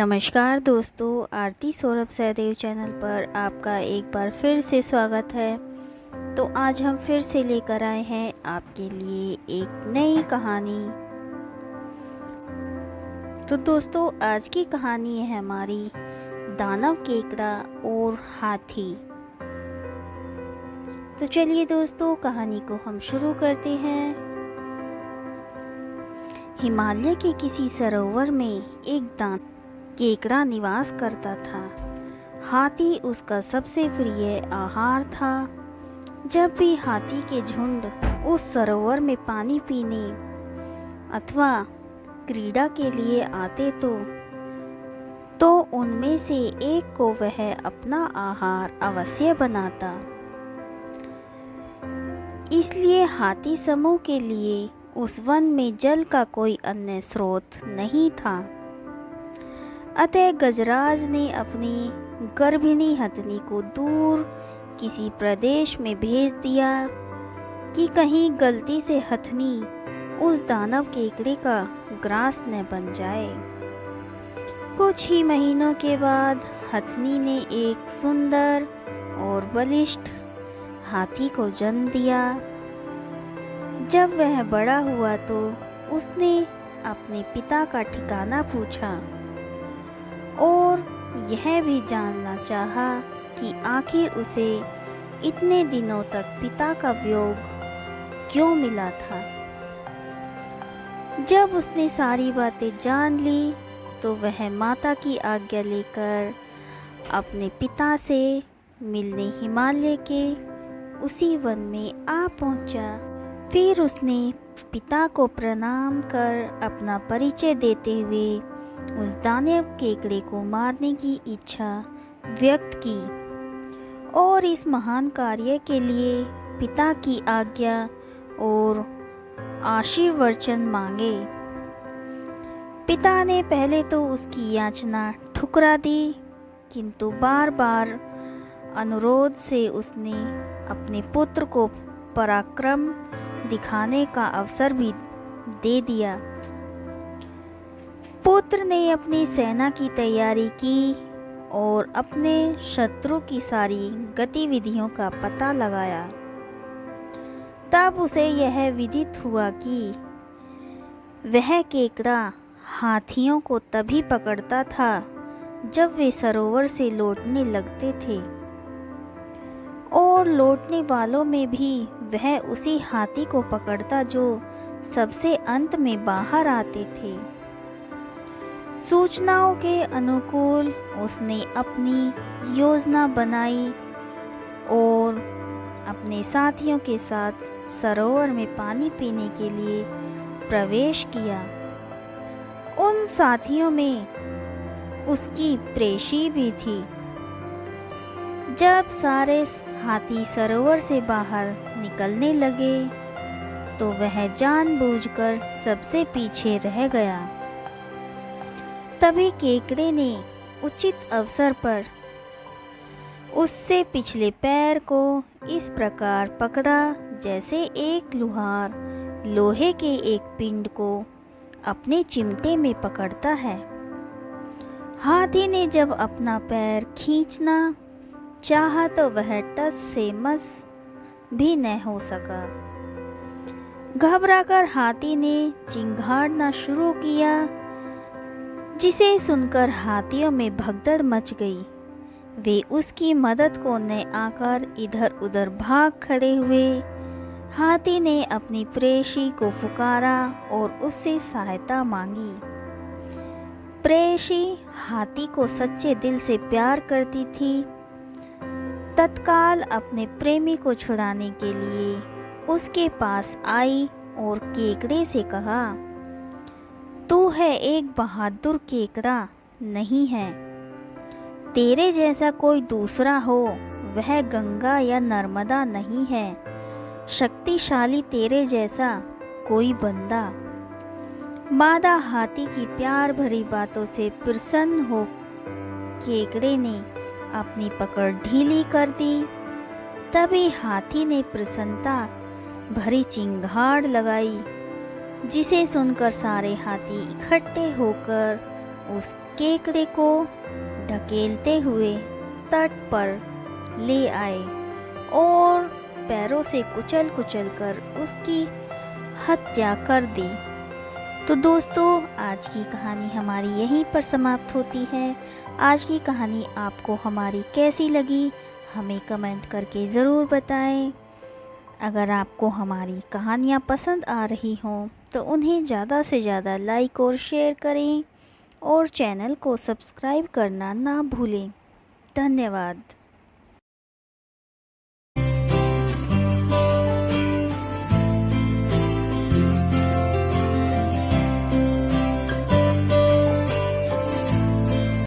नमस्कार दोस्तों, आरती सौरभ सहदेव चैनल पर आपका एक बार फिर से स्वागत है। तो आज हम फिर से लेकर आए हैं आपके लिए एक नई कहानी। तो दोस्तों, आज की कहानी है हमारी दानव केकड़ा और हाथी। तो चलिए दोस्तों, कहानी को हम शुरू करते हैं। हिमालय के किसी सरोवर में एक दानव केकड़ा निवास करता था। हाथी उसका सबसे प्रिय आहार था। जब भी हाथी के झुंड उस सरोवर में पानी पीने अथवा क्रीड़ा के लिए आते तो उनमें से एक को वह अपना आहार अवश्य बनाता। इसलिए हाथी समूह के लिए उस वन में जल का कोई अन्य स्रोत नहीं था। अतः गजराज ने अपनी गर्भिणी हथनी को दूर किसी प्रदेश में भेज दिया कि कहीं गलती से हथनी उस दानव केकड़े का ग्रास न बन जाए। कुछ ही महीनों के बाद हथनी ने एक सुंदर और बलिष्ठ हाथी को जन्म दिया। जब वह बड़ा हुआ तो उसने अपने पिता का ठिकाना पूछा और यह भी जानना चाहा कि आखिर उसे इतने दिनों तक पिता का वियोग क्यों मिला था। जब उसने सारी बातें जान ली तो वह माता की आज्ञा लेकर अपने पिता से मिलने हिमालय के उसी वन में आ पहुंचा। फिर उसने पिता को प्रणाम कर अपना परिचय देते हुए उस दानव केकड़े को मारने की इच्छा व्यक्त की और इस महान कार्य के लिए पिता की आज्ञा और आशीर्वचन मांगे। पिता ने पहले तो उसकी याचना ठुकरा दी, किंतु बार बार अनुरोध से उसने अपने पुत्र को पराक्रम दिखाने का अवसर भी दे दिया। पुत्र ने अपनी सेना की तैयारी की और अपने शत्रु की सारी गतिविधियों का पता लगाया। तब उसे यह विदित हुआ कि वह केकड़ा हाथियों को तभी पकड़ता था जब वे सरोवर से लौटने लगते थे और लौटने वालों में भी वह उसी हाथी को पकड़ता जो सबसे अंत में बाहर आते थे। सूचनाओं के अनुकूल उसने अपनी योजना बनाई और अपने साथियों के साथ सरोवर में पानी पीने के लिए प्रवेश किया। उन साथियों में उसकी प्रेषी भी थी। जब सारे हाथी सरोवर से बाहर निकलने लगे तो वह जानबूझकर सबसे पीछे रह गया। तभी केकड़े ने उचित अवसर पर उससे पिछले पैर को इस प्रकार पकड़ा जैसे एक लुहार लोहे के एक पिंड को अपने चिमटे में पकड़ता है। हाथी ने जब अपना पैर खींचना चाहा तो वह टस से मस भी न हो सका। घबराकर हाथी ने चिंघाड़ना शुरू किया, जिसे सुनकर हाथियों में भगदड़ मच गई। वे उसकी मदद को न आकर इधर उधर भाग खड़े हुए। हाथी ने अपनी प्रेषी को पुकारा और उससे सहायता मांगी। प्रेषी हाथी को सच्चे दिल से प्यार करती थी। तत्काल अपने प्रेमी को छुड़ाने के लिए उसके पास आई और केकड़े से कहा, तू है एक बहादुर केकड़ा नहीं है। तेरे जैसा कोई दूसरा हो वह गंगा या नर्मदा नहीं है। शक्तिशाली तेरे जैसा कोई बंदा। मादा हाथी की प्यार भरी बातों से प्रसन्न हो केकड़े ने अपनी पकड़ ढीली कर दी। तभी हाथी ने प्रसन्नता भरी चिंगाड़ लगाई, जिसे सुनकर सारे हाथी इकट्ठे होकर उस केकड़े को ढकेलते हुए तट पर ले आए और पैरों से कुचल कुचल कर उसकी हत्या कर दी। तो दोस्तों, आज की कहानी हमारी यहीं पर समाप्त होती है। आज की कहानी आपको हमारी कैसी लगी हमें कमेंट करके ज़रूर बताएं। अगर आपको हमारी कहानियाँ पसंद आ रही हों तो उन्हें ज़्यादा से ज़्यादा लाइक और शेयर करें और चैनल को सब्सक्राइब करना ना भूलें। धन्यवाद।